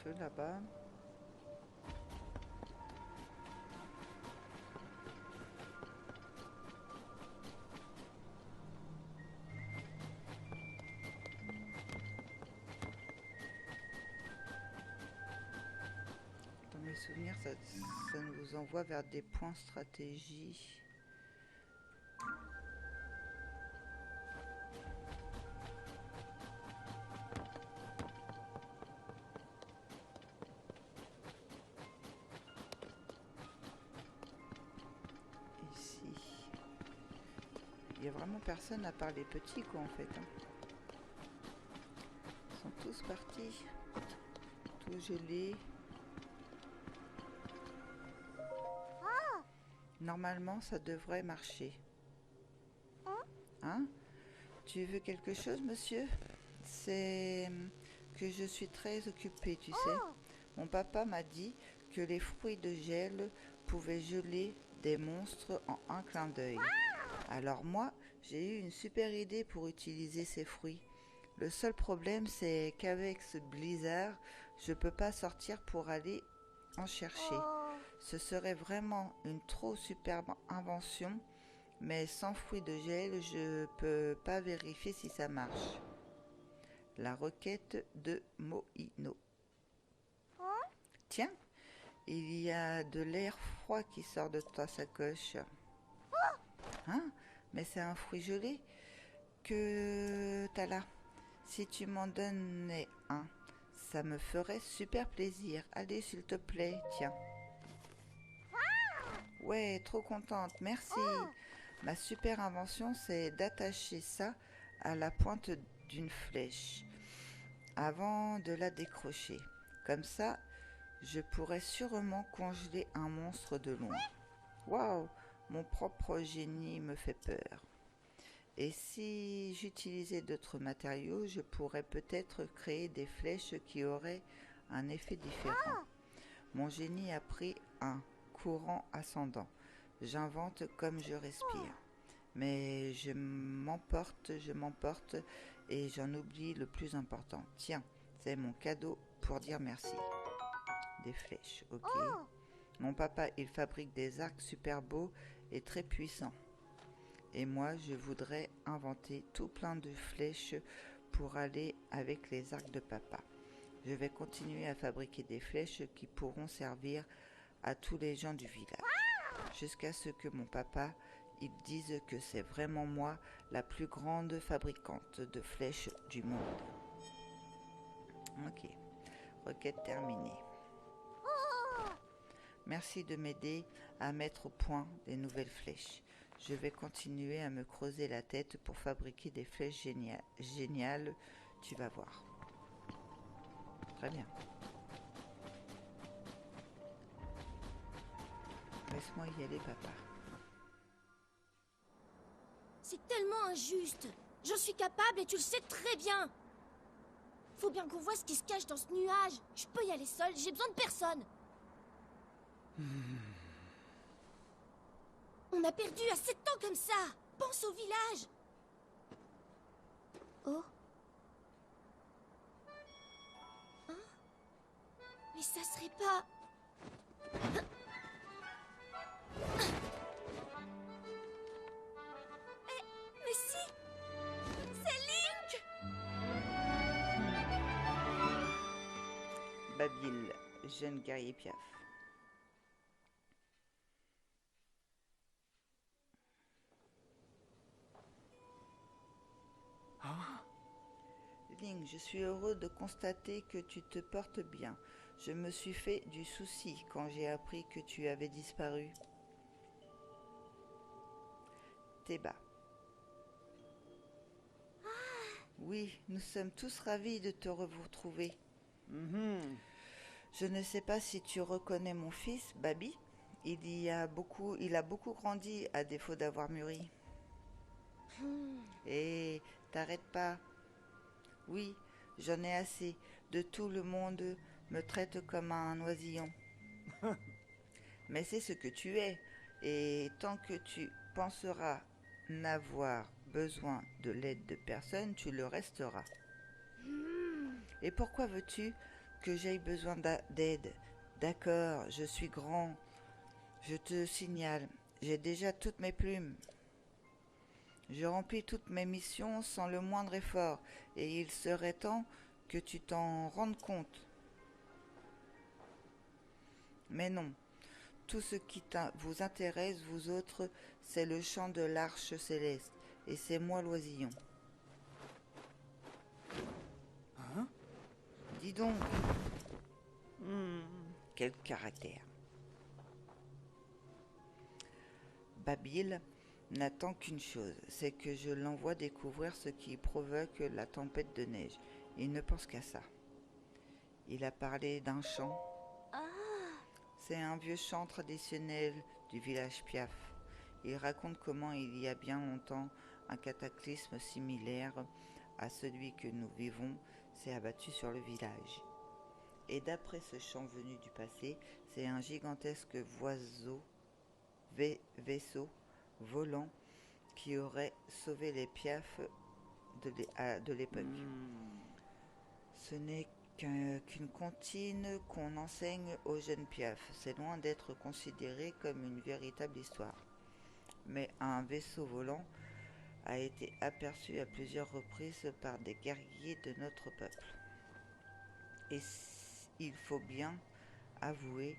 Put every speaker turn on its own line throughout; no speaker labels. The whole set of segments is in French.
feu là-bas. Dans mes souvenirs, ça nous envoie vers des points stratégie. Ici. Il n'y a vraiment personne à part les petits, quoi, en fait. Hein. Ils sont tous partis. Tout gelé. Normalement, ça devrait marcher. Hein? Tu veux quelque chose, monsieur? C'est que je suis très occupée, tu sais. Mon papa m'a dit que les fruits de gel pouvaient geler des monstres en un clin d'œil. Alors moi, j'ai eu une super idée pour utiliser ces fruits. Le seul problème, c'est qu'avec ce blizzard, je peux pas sortir pour aller en chercher. Ce serait vraiment une trop superbe invention, mais sans fruits de gel, je peux pas vérifier si ça marche. La requête de Moino. Tiens, il y a de l'air froid qui sort de ta sacoche. Hein? Mais c'est un fruit gelé que t'as là. Si tu m'en donnais un, ça me ferait super plaisir. Allez, s'il te plaît, tiens. Ouais, trop contente, merci. Ma super invention, c'est d'attacher ça à la pointe d'une flèche avant de la décrocher. Comme ça, je pourrais sûrement congeler un monstre de loin. Waouh, mon propre génie me fait peur. Et si j'utilisais d'autres matériaux, je pourrais peut-être créer des flèches qui auraient un effet différent. Mon génie a pris un courant ascendant. J'invente comme je respire. Mais je m'emporte et j'en oublie le plus important. Tiens, c'est mon cadeau pour dire merci. Des flèches, ok. Mon papa, il fabrique des arcs super beaux et très puissants. Et moi, je voudrais inventer tout plein de flèches pour aller avec les arcs de papa. Je vais continuer à fabriquer des flèches qui pourront servir à tous les gens du village. Jusqu'à ce que mon papa, il dise que c'est vraiment moi la plus grande fabricante de flèches du monde. Ok, requête terminée. Merci de m'aider à mettre au point des nouvelles flèches. Je vais continuer à me creuser la tête pour fabriquer des flèches géniales. Tu vas voir. Très bien. Laisse-moi y aller, papa.
C'est tellement injuste. J'en suis capable et tu le sais très bien. Faut bien qu'on voit ce qui se cache dans ce nuage. Je peux y aller seule, j'ai besoin de personne. On a perdu assez de temps comme ça. Pense au village. Oh. Hein? Mais ça serait pas... Mais si! C'est Link!
Babil, jeune guerrier Piaf. Link, je suis heureux de constater que tu te portes bien. Je me suis fait du souci quand j'ai appris que tu avais disparu. Théba. Oui, nous sommes tous ravis de te retrouver. Je ne sais pas si tu reconnais mon fils, Babi. Il a beaucoup grandi à défaut d'avoir mûri. Et t'arrêtes pas. Oui, j'en ai assez. De tout le monde me traite comme un oisillon. Mais c'est ce que tu es. Et tant que tu penseras n'avoir besoin de l'aide de personne, tu le resteras. Et pourquoi veux-tu que j'aie besoin d'aide. D'accord, je suis grand. Je te signale, j'ai déjà toutes mes plumes. Je remplis toutes mes missions sans le moindre effort, et il serait temps que tu t'en rendes compte. Mais non, tout ce qui vous intéresse, vous autres, c'est le chant de l'arche céleste, et c'est moi l'oisillon.
Hein?
Dis donc, quel caractère. Babil n'attend qu'une chose, c'est que je l'envoie découvrir ce qui provoque la tempête de neige. Il ne pense qu'à ça. Il a parlé d'un chant. C'est un vieux chant traditionnel du village Piaf. Il raconte comment il y a bien longtemps, un cataclysme similaire à celui que nous vivons s'est abattu sur le village. Et d'après ce chant venu du passé, c'est un gigantesque vaisseau volant qui aurait sauvé les Piaf de l'époque. Ce n'est qu'une comptine qu'on enseigne aux jeunes Piaf. C'est loin d'être considéré comme une véritable histoire. Mais un vaisseau volant a été aperçu à plusieurs reprises par des guerriers de notre peuple. Et il faut bien avouer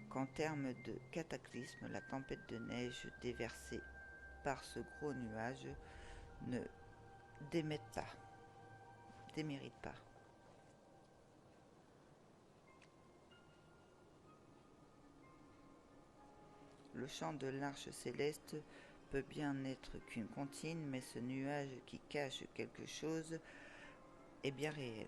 qu'en termes de cataclysme, la tempête de neige déversée par ce gros nuage ne démérite pas. Le chant de l'arche céleste peut bien n'être qu'une comptine, mais ce nuage qui cache quelque chose est bien réel.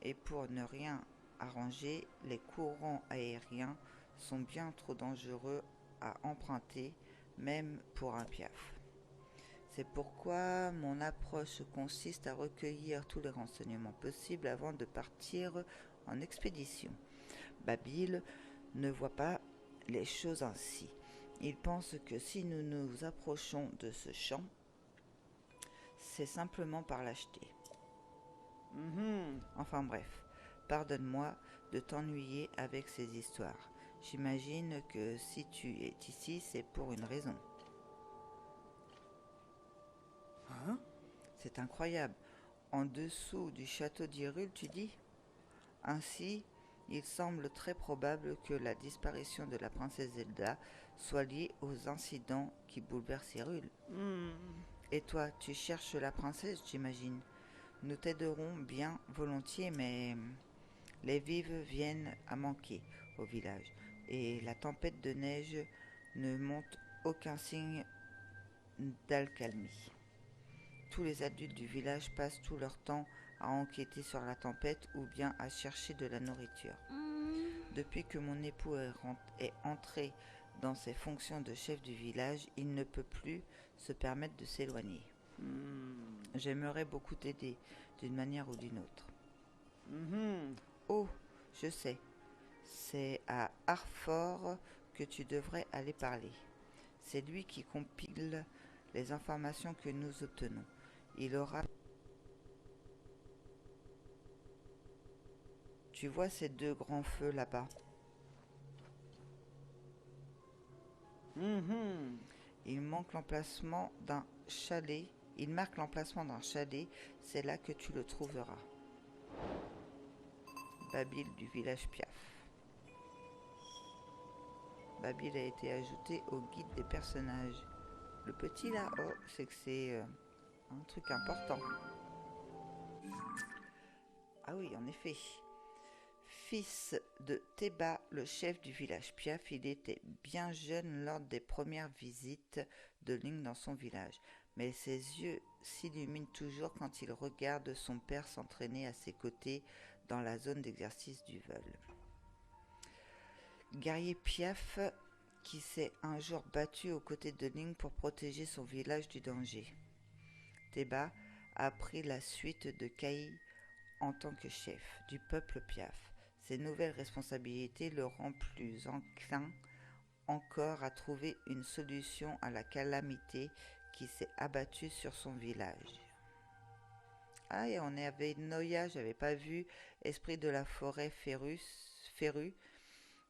Et pour ne rien arranger, les courants aériens sont bien trop dangereux à emprunter, même pour un Piaf. C'est pourquoi mon approche consiste à recueillir tous les renseignements possibles avant de partir en expédition. Babil ne voit pas les choses ainsi. Il pense que si nous nous approchons de ce champ, c'est simplement par l'acheter. Enfin bref, pardonne-moi de t'ennuyer avec ces histoires. J'imagine que si tu es ici, c'est pour une raison.
Hein?
C'est incroyable. En dessous du château d'Hyrule, tu dis? Ainsi, il semble très probable que la disparition de la princesse Zelda soit liée aux incidents qui bouleversent Hyrule. Et toi, tu cherches la princesse, j'imagine? Nous t'aiderons bien volontiers, mais les vives viennent à manquer au village, et la tempête de neige ne montre aucun signe d'alcalmie. Tous les adultes du village passent tout leur temps à enquêter sur la tempête ou bien à chercher de la nourriture. Depuis que mon époux est entré dans ses fonctions de chef du village, il ne peut plus se permettre de s'éloigner. J'aimerais beaucoup t'aider, d'une manière ou d'une autre. Oh, je sais, c'est à Arfort que tu devrais aller parler. C'est lui qui compile les informations que nous obtenons. Il aura... Tu vois ces deux grands feux là-bas? Il marque l'emplacement d'un chalet. C'est là que tu le trouveras. Babil du village Piaf. Babil a été ajouté au guide des personnages. Le petit là, oh, c'est que c'est un truc important. Ah oui, en effet. Fils de Théba, le chef du village Piaf, il était bien jeune lors des premières visites de Link dans son village. Mais ses yeux s'illuminent toujours quand il regarde son père s'entraîner à ses côtés dans la zone d'exercice du vol. Guerrier Piaf qui s'est un jour battu aux côtés de Link pour protéger son village du danger. Théba a pris la suite de Kaï en tant que chef du peuple Piaf. Ces nouvelles responsabilités le rendent plus enclin encore à trouver une solution à la calamité qui s'est abattue sur son village. Ah, et on avait Noya, j'avais pas vu. Esprit de la forêt féru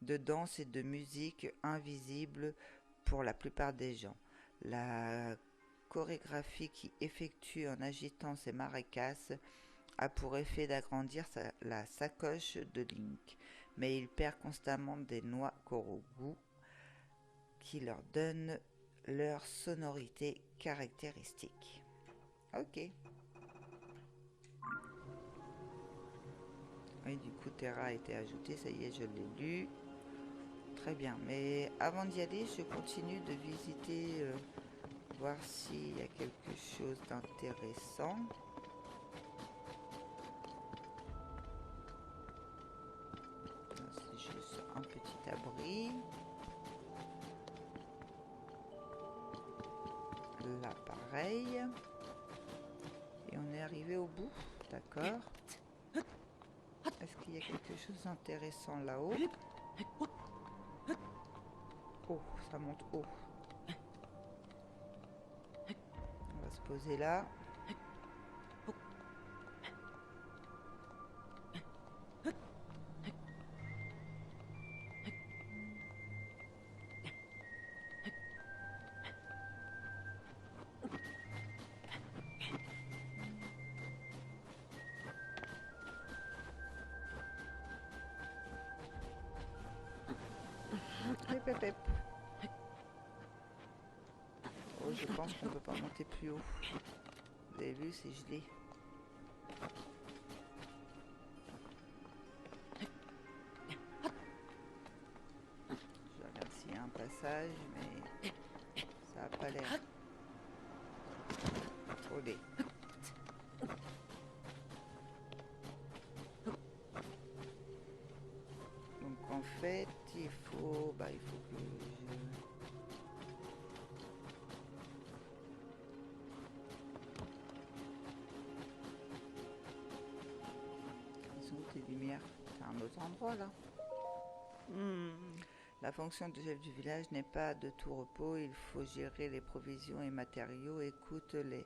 de danse et de musique invisible pour la plupart des gens. La chorégraphie qui effectue en agitant ses maracas a pour effet d'agrandir la sacoche de Link, mais il perd constamment des noix Korogu qui leur donnent leur sonorité caractéristique. Ok. Oui, du coup, Terra a été ajouté, ça y est, je l'ai lu. Très bien, mais avant d'y aller, je continue de visiter, voir s'il y a quelque chose d'intéressant. C'est juste un petit abri. Là, pareil. Et on est arrivé au bout, d'accord. Est-ce qu'il y a quelque chose d'intéressant là-haut? Oh, ça monte haut. On va se poser là. Hep, hep, hep. Oh, je pense qu'on peut pas monter plus haut. Vous avez vu, c'est gelé. Je regarde s'il y a un passage, mais ça n'a pas l'air. Olé. Donc en fait, il faut que Ils sont où tes lumières? C'est un autre endroit là. La fonction de chef du village n'est pas de tout repos, il faut gérer les provisions et matériaux. Écoutez les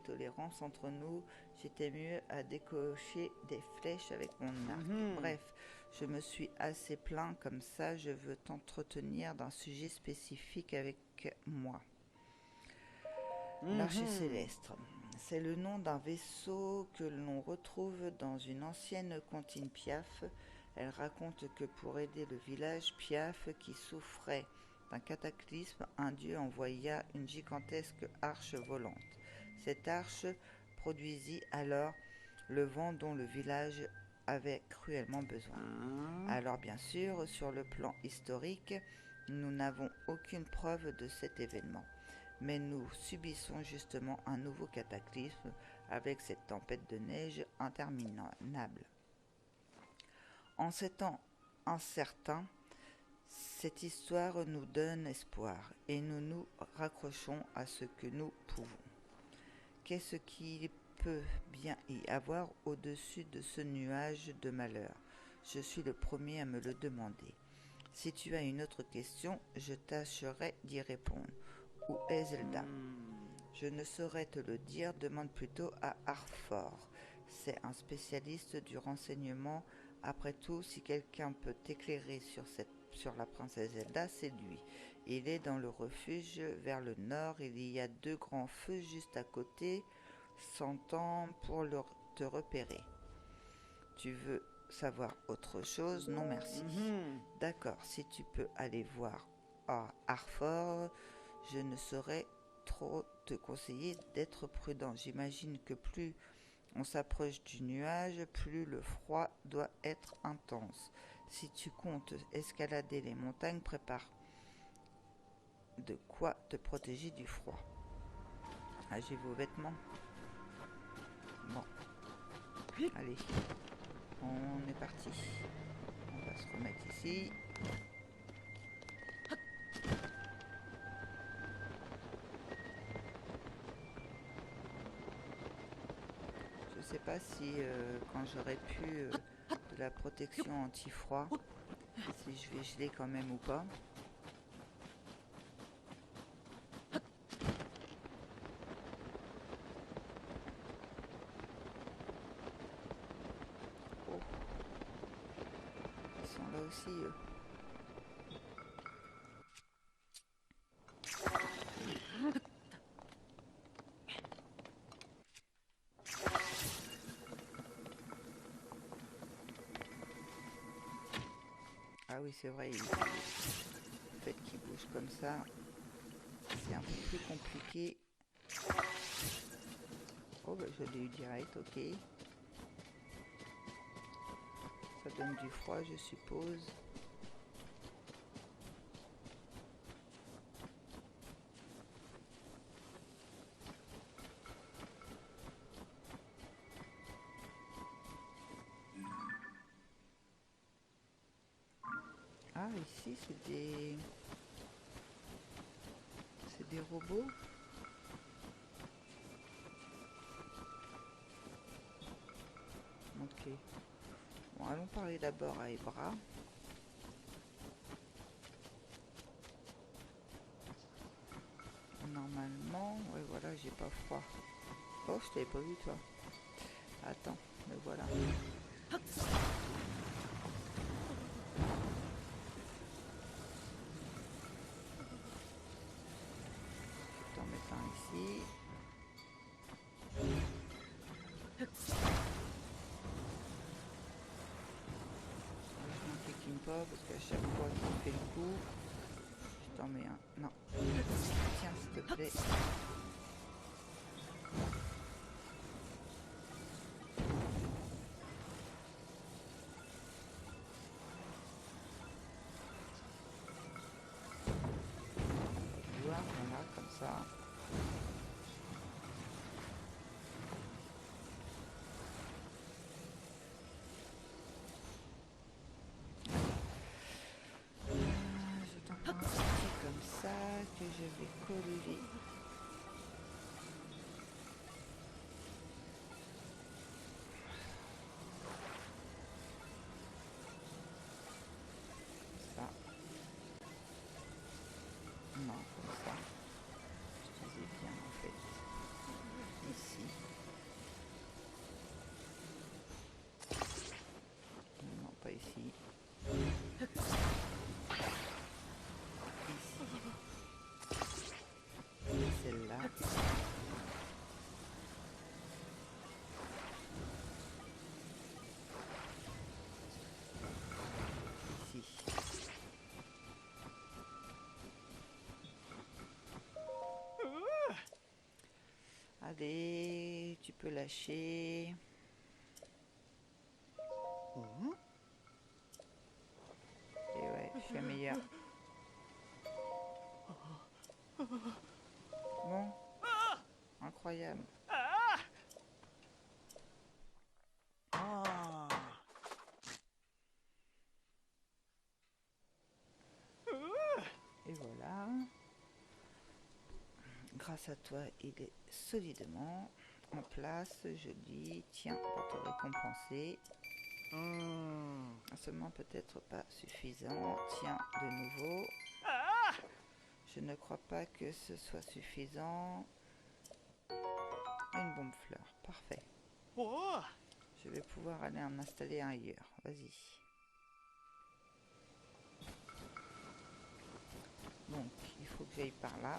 tolérances entre nous. J'étais mieux à décocher des flèches avec mon arc. Bref, je me suis assez plaint comme ça. Je veux t'entretenir d'un sujet spécifique avec moi. L'Archer céleste. C'est le nom d'un vaisseau que l'on retrouve dans une ancienne comptine Piaf. Elle raconte que pour aider le village Piaf qui souffrait d'un cataclysme, un dieu envoya une gigantesque arche volante. Cette arche produisit alors le vent dont le village avait cruellement besoin. Alors bien sûr, sur le plan historique, nous n'avons aucune preuve de cet événement. Mais nous subissons justement un nouveau cataclysme avec cette tempête de neige interminable. En ces temps incertains, cette histoire nous donne espoir et nous nous raccrochons à ce que nous pouvons. Qu'est-ce qu'il peut bien y avoir au-dessus de ce nuage de malheur? Je suis le premier à me le demander. Si tu as une autre question, je tâcherai d'y répondre. Où est Zelda? Je ne saurais te le dire, demande plutôt à Arthur. C'est un spécialiste du renseignement. Après tout, si quelqu'un peut t'éclairer sur la princesse Zelda, c'est lui. Il est dans le refuge vers le nord. Il y a 2 grands feux juste à côté, sans temps pour te repérer. Tu veux savoir autre chose? Non merci. D'accord, si tu peux aller voir Arthur, je ne saurais trop te conseiller d'être prudent. J'imagine que plus on s'approche du nuage, plus le froid doit être intense. Si tu comptes escalader les montagnes, prépare de quoi te protéger du froid. Ah, j'ai vos vêtements. Bon. Allez. On est parti. On va se remettre ici. Je sais pas si quand j'aurai pu de la protection anti-froid, si je vais geler quand même ou pas. aussi, eux. Ah oui, c'est vrai, le fait qu'il bouge comme ça, c'est un peu plus compliqué. Oh, bah, je l'ai eu direct, ok. Ça donne du froid, je suppose. Ah, ici, c'est des robots. Ok. Bon, allons parler d'abord à Ebra. Normalement, ouais, voilà, j'ai pas froid. Oh, je t'avais pas vu, toi. Attends, me voilà. Je vais t'en mettre un ici. Je m'en cliquine pas parce qu'à chaque fois qu'il fait le coup, je t'en mets un. Non. Tiens, s'il te plaît. Voilà, comme ça. Je t'en prends un petit comme ça que je vais coller. Ça. Non, comme ça. Je disais bien en fait. Ici. Non, pas ici. Ici. Et celle-là. Ici. Allez, tu peux lâcher. Et ouais, je suis meilleur. Bon, incroyable.
Ah.
Et voilà. Grâce à toi, il est solidement en place. Joli. Tiens, pour te récompenser. Seulement peut-être pas suffisant. Tiens, de nouveau. Je ne crois pas que ce soit suffisant. Une bombe fleur. Parfait.
Oh.
Je vais pouvoir aller en installer un ailleurs. Vas-y. Donc, il faut que j'aille par là.